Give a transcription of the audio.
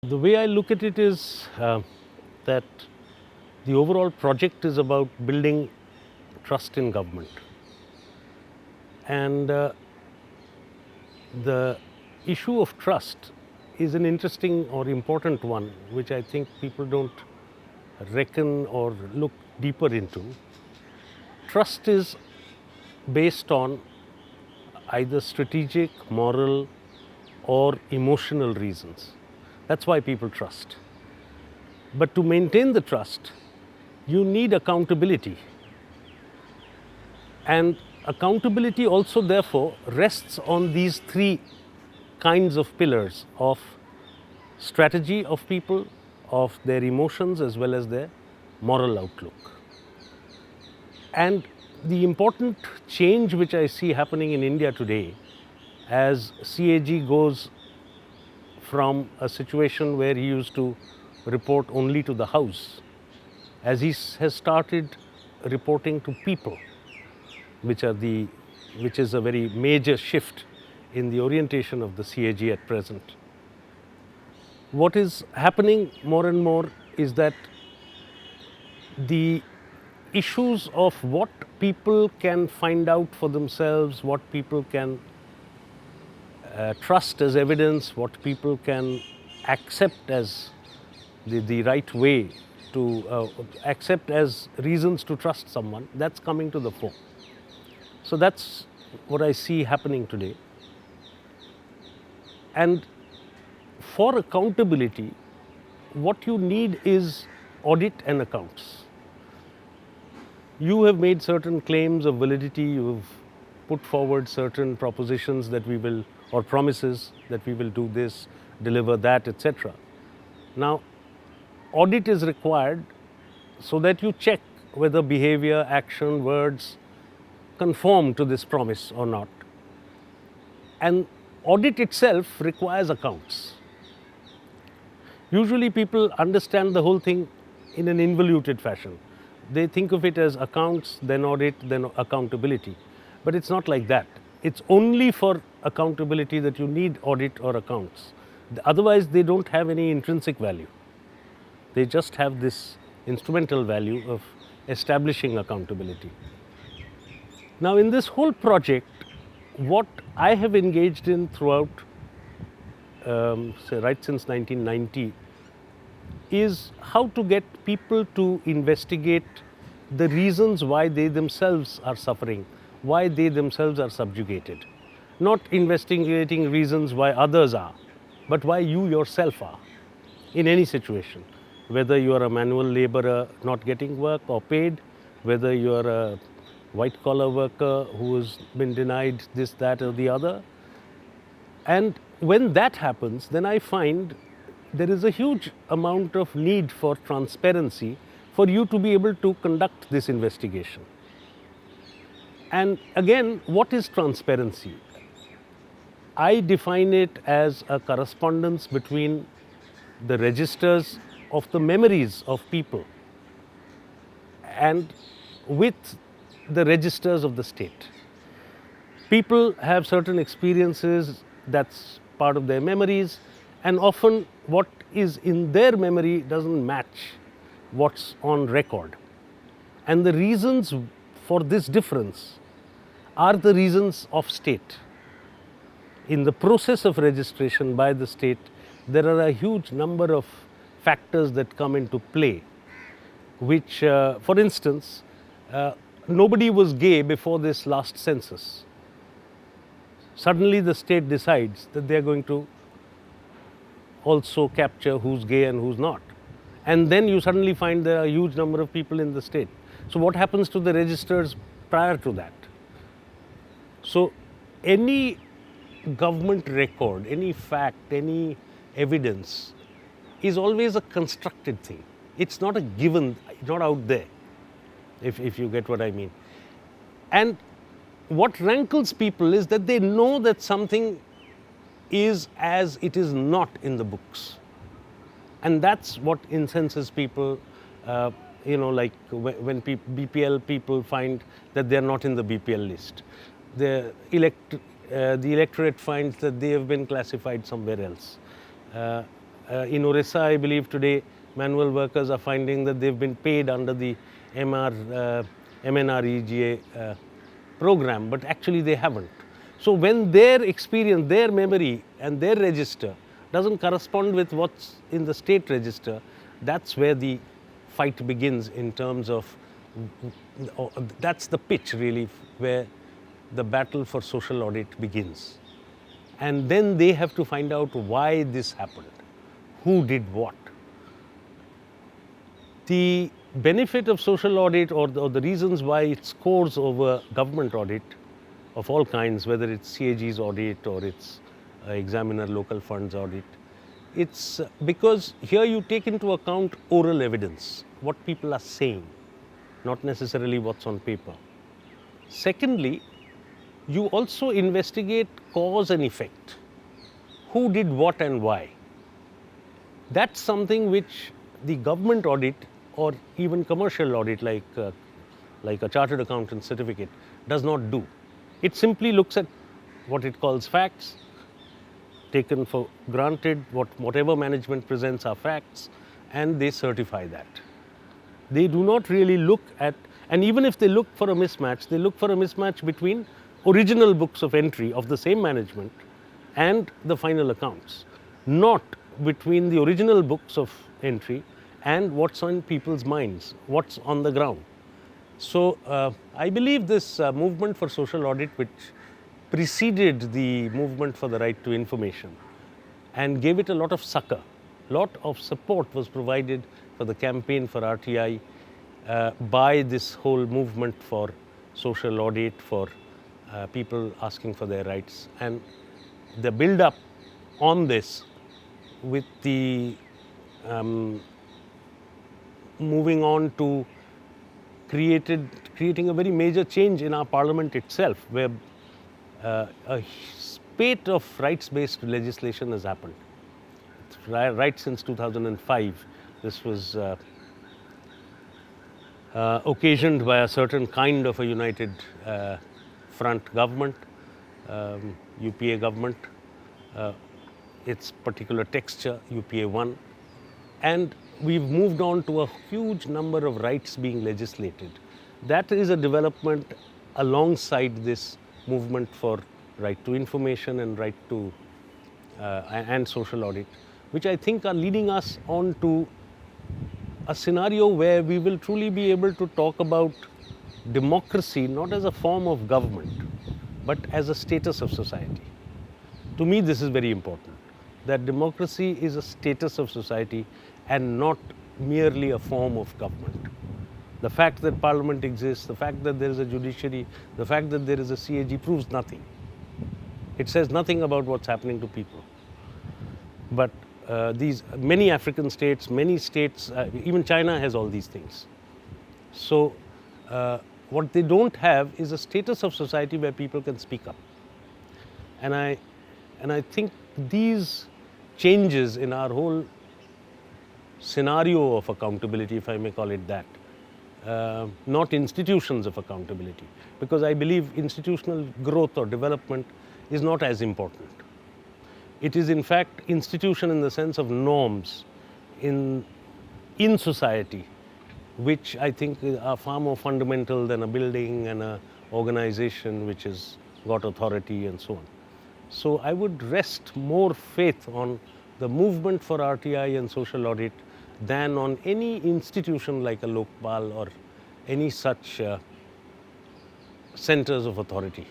The way I look at it is that the overall project is about building trust in government. And the issue of trust is an interesting or important one, which I think people don't reckon or look deeper into. Trust is based on either strategic, moral, or emotional reasons. That's why people trust. But to maintain the trust, you need accountability. And accountability also, therefore, rests on these three kinds of pillars of strategy of people, of their emotions, as well as their moral outlook. And the important change which I see happening in India today, as CAG goes from a situation where he used to report only to the House, as he has started reporting to people, which is a very major shift in the orientation of the CAG at present. What is happening more and more is that the issues of what people can find out for themselves, what people can trust as evidence, what people can accept as the right way to accept as reasons to trust someone, that's coming to the fore. So that's what I see happening today. And for accountability, what you need is audit and accounts. You have made certain claims of validity, you've put forward certain propositions that we will, or promises that we will do this, deliver that, etc. Now, audit is required so that you check whether behavior, action, words conform to this promise or not. And audit itself requires accounts. Usually people understand the whole thing in an involuted fashion. They think of it as accounts, then audit, then accountability. But it's not like that. It's only for accountability that you need audit or accounts. Otherwise, they don't have any intrinsic value. They just have this instrumental value of establishing accountability. Now, in this whole project, what I have engaged in throughout, say right since 1990, is how to get people to investigate the reasons why they themselves are suffering, why they themselves are subjugated. Not investigating reasons why others are, but why you yourself are in any situation. Whether you are a manual laborer not getting work or paid, whether you are a white-collar worker who has been denied this, that, or the other. And when that happens, then I find there is a huge amount of need for transparency for you to be able to conduct this investigation. And again, what is transparency? I define it as a correspondence between the registers of the memories of people and with the registers of the state. People have certain experiences, that's part of their memories, and often what is in their memory doesn't match what's on record. And the reasons for this difference are the reasons of state. In the process of registration by the state, there are a huge number of factors that come into play, which, for instance, nobody was gay before this last census. Suddenly the state decides that they are going to also capture who's gay and who's not. And then you suddenly find there are a huge number of people in the state. So what happens to the registers prior to that? So any government record, any fact, any evidence is always a constructed thing. It's not a given, not out there, if you get what I mean. And what rankles people is that they know that something is as it is not in the books. And that's what incenses people, like when BPL people find that they're not in the BPL list. The electorate finds that they have been classified somewhere else. In Orissa, I believe today, manual workers are finding that they've been paid under the MNREGA program, but actually they haven't. So when their experience, their memory and their register doesn't correspond with what's in the state register, that's where the fight begins in terms of, that's the pitch really where the battle for social audit begins. And then they have to find out why this happened, who did what. The benefit of social audit or the reasons why it scores over government audit of all kinds, whether it's CAG's audit or it's examiner local funds audit, it's because here you take into account oral evidence, what people are saying, not necessarily what's on paper. Secondly, you also investigate cause and effect. Who did what and why? That's something which the government audit or even commercial audit like a chartered accountant certificate does not do. It simply looks at what it calls facts, taken for granted, whatever management presents are facts, and they certify that. They do not really look at, and even if they look for a mismatch, they look for a mismatch between original books of entry of the same management and the final accounts, not between the original books of entry and what's on people's minds, what's on the ground. So I believe this movement for social audit, which preceded the movement for the right to information and gave it a lot of succor, lot of support was provided for the campaign for RTI by this whole movement for social audit, for people asking for their rights, and the build up on this with the moving on to creating a very major change in our parliament itself, where a spate of rights-based legislation has happened. Right since 2005, this was occasioned by a certain kind of a united front government, UPA government, its particular texture, UPA 1, and we've moved on to a huge number of rights being legislated. That is a development alongside this movement for right to information and right to and social audit, which I think are leading us on to a scenario where we will truly be able to talk about democracy not as a form of government, but as a status of society. To me, this is very important, that democracy is a status of society and not merely a form of government. The fact that parliament exists, the fact that there is a judiciary, the fact that there is a CAG proves nothing. It says nothing about what's happening to people. But these many African states, many states, even China has all these things. So what they don't have is a status of society where people can speak up. And I think these changes in our whole scenario of accountability, if I may call it that, not institutions of accountability, because I believe institutional growth or development is not as important. It is in fact institution in the sense of norms in society, which I think are far more fundamental than a building and an organization which has got authority and so on. So I would rest more faith on the movement for RTI and social audit than on any institution like a Lokpal or any such centers of authority.